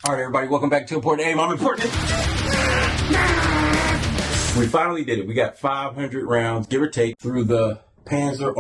All right, everybody, welcome back to Important Aim. I'm Important. We finally did it. We got 500 rounds, give or take, through the Panzer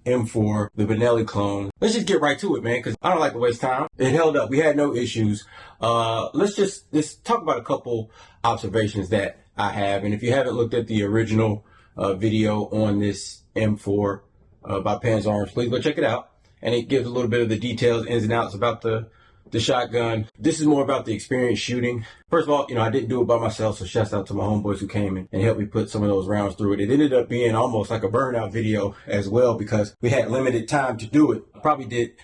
M4, the Benelli clone. Let's just get right to it, man, because I don't like to waste time. It held up. We had no issues. Let's talk about a couple observations that I have. And if you haven't looked at the original video on this M4 by Panzer Arms, please go check it out. And it gives a little bit of the details, ins and outs about the shotgun. This is more about the experience shooting. First of all, I didn't do it by myself, so shouts out to my homeboys who came in and helped me put some of those rounds through it. It ended up being almost like a burnout video as well because we had limited time to do it. I probably did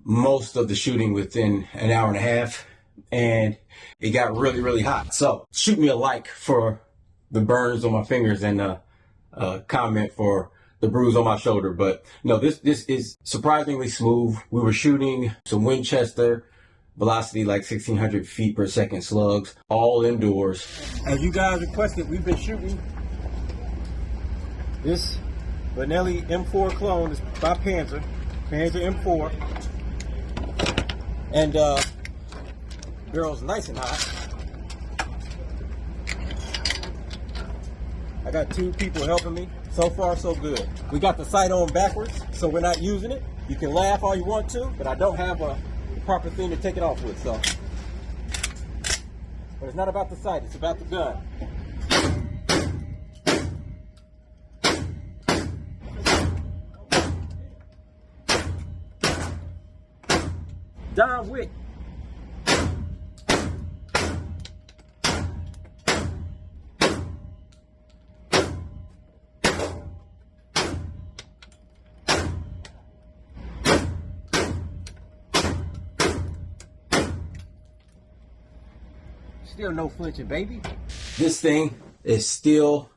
most of the shooting within an hour and a half, and it got really, really hot. So shoot me a like for the burns on my fingers and a comment for the bruise on my shoulder. But no, this is surprisingly smooth. We were shooting some Winchester velocity, like 1,600 feet per second slugs, all indoors. As you guys requested, we've been shooting this Benelli M4 clone. It's by Panzer M4. And barrel's nice and hot. I got 2 people helping me. So far, so good. We got the sight on backwards, so we're not using it. You can laugh all you want to, but I don't have a proper thing to take it off with, so. But it's not about the sight, it's about the gun. Don Wick. Still no flinching, baby. This thing is still,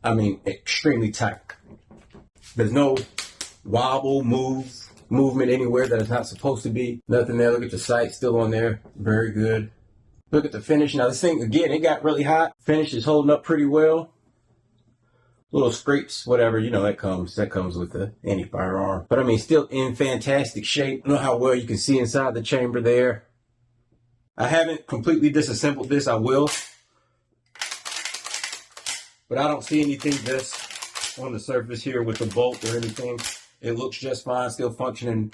extremely tight. There's no wobble, movement anywhere that it's not supposed to be. Nothing there. Look at the sight, still on there. Very good. Look at the finish. Now this thing, again, it got really hot. Finish is holding up pretty well. Little scrapes, whatever, that comes with any firearm. But still in fantastic shape. I don't know how well you can see inside the chamber there. I haven't completely disassembled this. I will. But I don't see anything just on the surface here with the bolt or anything. It looks just fine, still functioning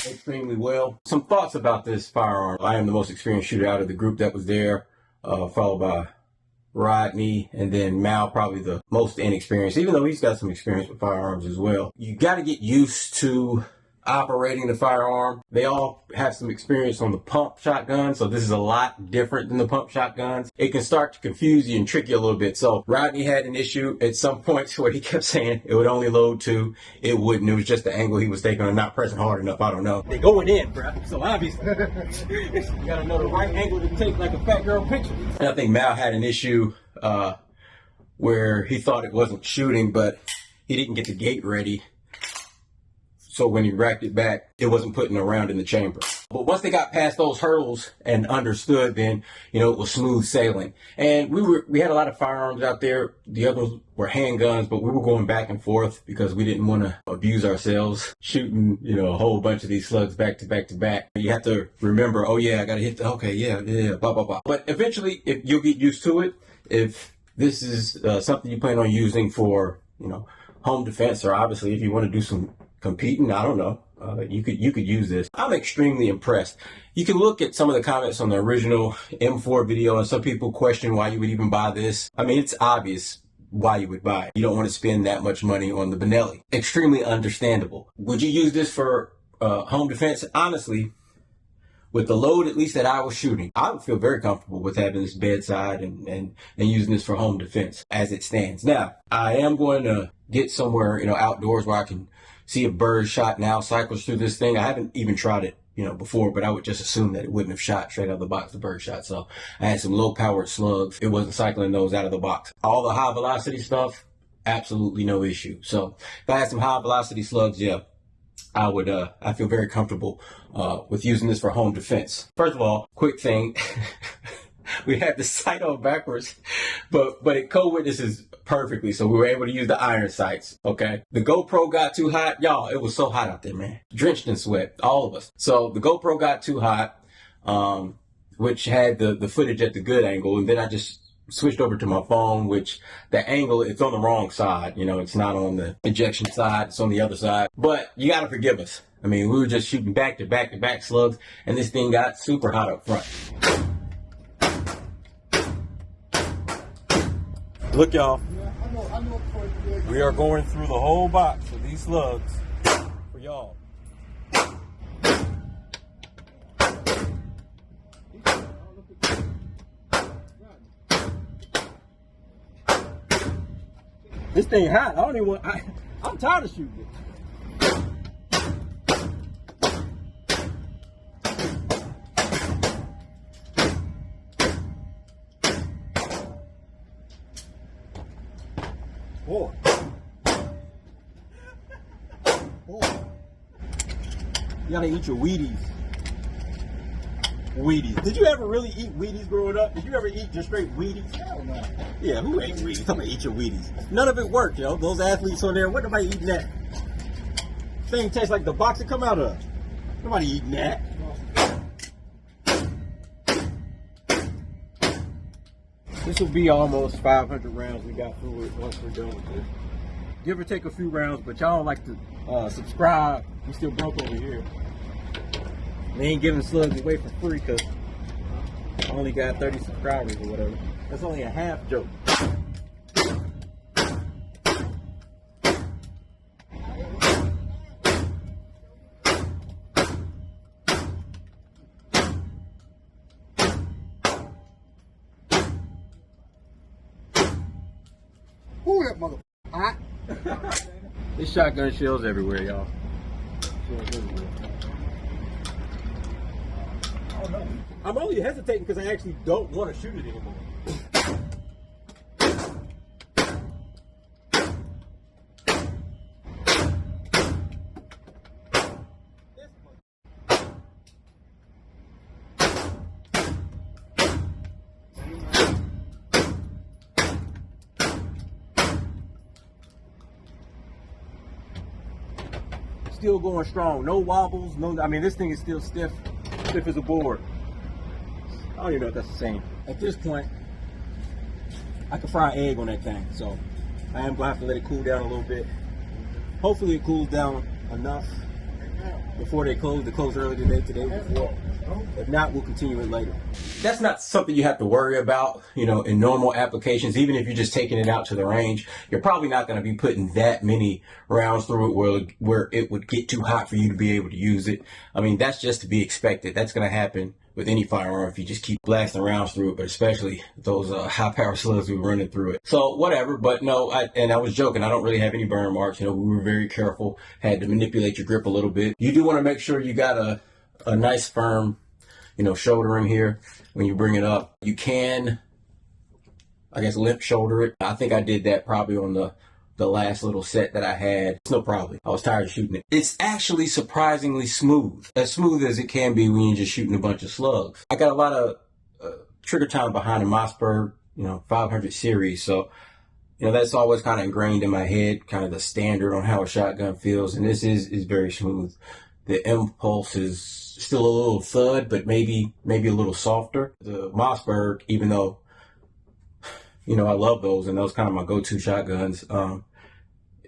extremely well. Some thoughts about this firearm. I am the most experienced shooter out of the group that was there, followed by Rodney, and then Mal, probably the most inexperienced, even though he's got some experience with firearms as well. You got to get used to operating the firearm. They all have some experience on the pump shotgun, so this is a lot different than the pump shotguns. It can start to confuse you and trick you a little bit. So Rodney had an issue at some points where he kept saying it would only load 2. It wouldn't. It was just the angle he was taking or not pressing hard enough. I don't know. They're going in, bro. So obviously, you gotta know the right angle to take, like a fat girl picture. And I think Mal had an issue where he thought it wasn't shooting, but he didn't get the gate ready. So when he racked it back, it wasn't putting a round in the chamber. But once they got past those hurdles and understood, then, it was smooth sailing. And we had a lot of firearms out there. The others were handguns, but we were going back and forth because we didn't want to abuse ourselves shooting, a whole bunch of these slugs back to back to back. You have to remember, oh yeah, I got to hit blah, blah, blah. But eventually, if you'll get used to it, if this is something you plan on using for, home defense, or obviously if you want to do some competing, I don't know. You could use this. I'm extremely impressed. You can look at some of the comments on the original M4 video, and some people question why you would even buy this. It's obvious why you would buy it. You don't want to spend that much money on the Benelli. Extremely understandable. Would you use this for home defense? Honestly, with the load, at least that I was shooting, I would feel very comfortable with having this bedside and using this for home defense as it stands. Now, I am going to get somewhere, outdoors where I can see a bird shot now cycles through this thing. I haven't even tried it, before, but I would just assume that it wouldn't have shot straight out of the box, the bird shot. So I had some low powered slugs. It wasn't cycling those out of the box. All the high velocity stuff, absolutely no issue. So if I had some high velocity slugs, yeah, I feel very comfortable, with using this for home defense. First of all, quick thing. We had the sight on backwards, but it co-witnesses perfectly, so we were able to use the iron sights, okay? The GoPro got too hot. Y'all, it was so hot out there, man. Drenched in sweat, all of us. So the GoPro got too hot. which had the footage at the good angle, and then I just switched over to my phone, which the angle, it's on the wrong side. You know, it's not on the ejection side, it's on the other side. But you gotta forgive us. I mean, we were just shooting back to back to back slugs, and this thing got super hot up front. Look, y'all. We are going through the whole box of these slugs for y'all. This thing hot. I don't even want. I'm tired of shooting it. Boy. You gotta eat your Wheaties. Wheaties. Did you ever really eat Wheaties growing up? Did you ever eat just straight Wheaties? Hell no. Yeah, who ate Wheaties? I'm gonna eat your Wheaties. None of it worked, yo. Those athletes on there, what nobody eating that? Thing tastes like the box it come out of. Nobody eating that. This will be almost 500 rounds we got through it once we're done with this. Give or take a few rounds, but y'all don't like to subscribe. We still broke over here. They ain't giving slugs away for free because I only got 30 subscribers or whatever. That's only a half joke. Who that mother hot? There's shotgun shells everywhere, y'all. I'm only hesitating because I actually don't want to shoot it anymore. Still going strong. No wobbles. No, I mean, this thing is still stiff as a board. I don't even know if that's the same. At this point, I can fry an egg on that thing. So I am going to have to let it cool down a little bit. Hopefully it cools down enough before they close. They close early today before. If not, we'll continue it later. That's not something you have to worry about, you know, in normal applications. Even if you're just taking it out to the range, you're probably not going to be putting that many rounds through it where it would get too hot for you to be able to use it. I mean, that's just to be expected. That's going to happen with any firearm if you just keep blasting rounds through it, but especially those high power slugs we were running through it. So whatever, but no, I was joking. I don't really have any burn marks. You know, we were very careful, had to manipulate your grip a little bit. You do want to make sure you got a nice firm, you know, shoulder in here when you bring it up. You can, I guess, limp shoulder it. I think I did that probably on the last little set that I had. It's no problem. I was tired of shooting it. It's actually surprisingly smooth. As smooth as it can be when you're just shooting a bunch of slugs. I got a lot of trigger time behind the Mossberg, you know, 500 series. So, you know, that's always kind of ingrained in my head, kind of the standard on how a shotgun feels. And this is very smooth. The impulse is still a little thud, but maybe a little softer. The Mossberg, even though, you know, I love those and those kind of my go-to shotguns.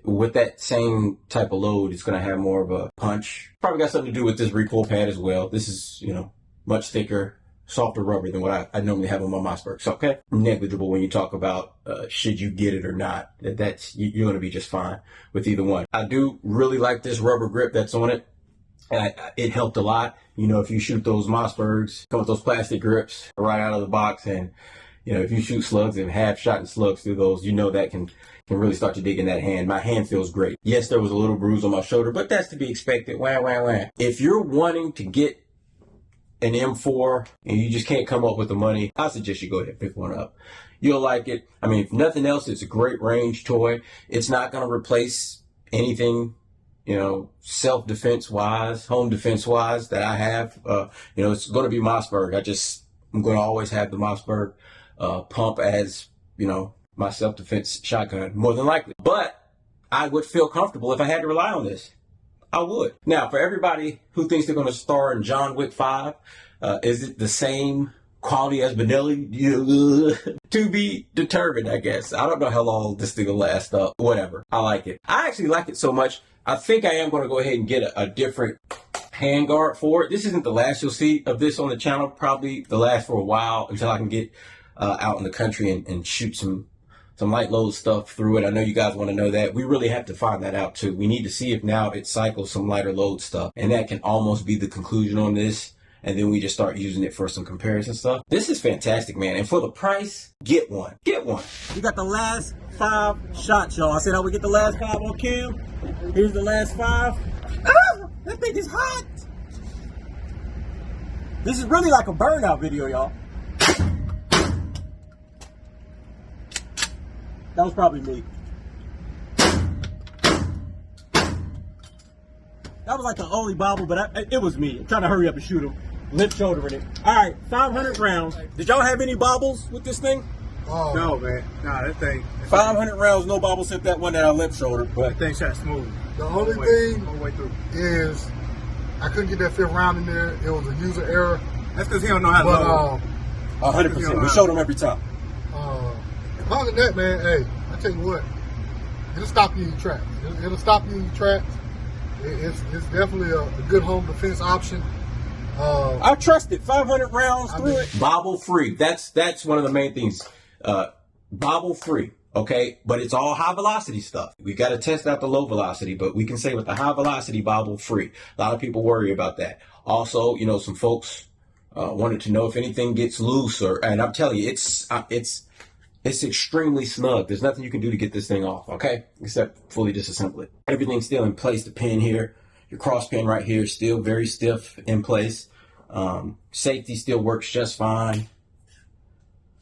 With that same type of load, it's going to have more of a punch. Probably got something to do with this recoil pad as well. This is, you know, much thicker, softer rubber than what I normally have on my Mossberg. So, okay, negligible when you talk about should you get it or not. You're going to be just fine with either one. I do really like this rubber grip that's on it. And it helped a lot. You know, if you shoot those Mossbergs, come with those plastic grips right out of the box, and you know, if you shoot slugs and have shot slugs through those, you know that can really start to dig in that hand. My hand feels great. Yes, there was a little bruise on my shoulder, but that's to be expected. Wah, wah, wah. If you're wanting to get an M4 and you just can't come up with the money, I suggest you go ahead and pick one up. You'll like it. I mean, if nothing else, it's a great range toy. It's not going to replace anything, you know, self-defense wise, home defense wise that I have. You know, it's going to be Mossberg. I'm going to always have the Mossberg pump as, you know, my self-defense shotgun, more than likely. But I would feel comfortable if I had to rely on this. I would. Now, for everybody who thinks they're going to star in John Wick 5, is it the same quality as Benelli? To be determined, I guess. I don't know how long this thing will last up. Whatever. I like it. I actually like it so much, I think I am going to go ahead and get a different handguard for it. This isn't the last you'll see of this on the channel. Probably the last for a while until I can get out in the country and shoot some light load stuff through it. I know you guys want to know that. We really have to find that out too. We need to see if now it cycles some lighter load stuff. And that can almost be the conclusion on this. And then we just start using it for some comparison stuff. This is fantastic, man. And for the price, get one. Get one. We got the last 5 shots, y'all. I said I would get the last 5 on cam. Here's the last 5. Ah, that thing is hot. This is really like a burnout video, y'all. That was probably me. That was like the only bobble, but it was me. I'm trying to hurry up and shoot him. Lip shouldering it. All right, 500 rounds. Did y'all have any bobbles with this thing? Oh, no, man. Nah, that thing. 500 rounds, no bobble except that one that I lip shouldered. But That thing shot smooth. The only thing all the way through is I couldn't get that 5th round in there. It was a user error. That's because he don't know how to load. 100%. We showed him every time. Other than that, man, hey, I tell you what, it'll stop you in your tracks. It'll stop you in your tracks. It's definitely a good home defense option. I trust it. 500 rounds through it. Bobble free. That's one of the main things. Bobble free. Okay, but it's all high velocity stuff. We got to test out the low velocity, but we can say with the high velocity, bobble free. A lot of people worry about that. Also, you know, some folks wanted to know if anything gets loose, and I'm telling you, it's extremely snug. There's nothing you can do to get this thing off, okay? Except fully disassemble it. Everything's still in place. The pin here, your cross pin right here is still very stiff in place. Safety still works just fine.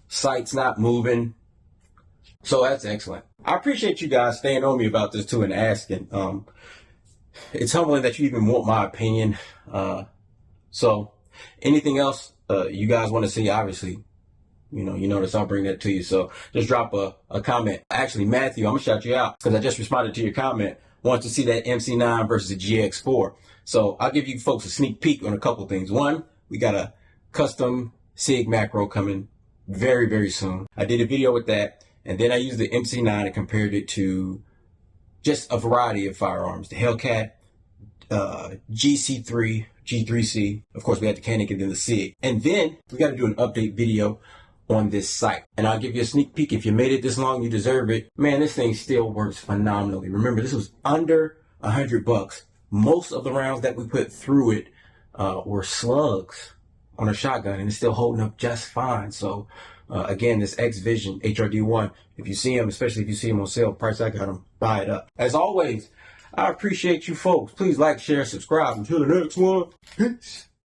Sight's not moving. So that's excellent. I appreciate you guys staying on me about this too and asking. It's humbling that you even want my opinion. So anything else you guys want to see, obviously, you notice I'll bring that to you. So just drop a comment. Actually, Matthew, I'm going to shout you out because I just responded to your comment. Want to see that MC9 versus the GX4. So I'll give you folks a sneak peek on a couple things. One, we got a custom SIG macro coming very, very soon. I did a video with that. And then I used the MC9 and compared it to just a variety of firearms. The Hellcat, GC3, G3C. Of course, we had the Canik and then the SIG. And then we got to do an update video on this sight. And I'll give you a sneak peek. If you made it this long, you deserve it. Man, this thing still works phenomenally. Remember, this was under $100. Most of the rounds that we put through it were slugs on a shotgun, and it's still holding up just fine. So, again, this X Vision HRD1, if you see them, especially if you see them on sale, price I got them, buy it up. As always, I appreciate you folks. Please like, share, subscribe. Until the next one, peace.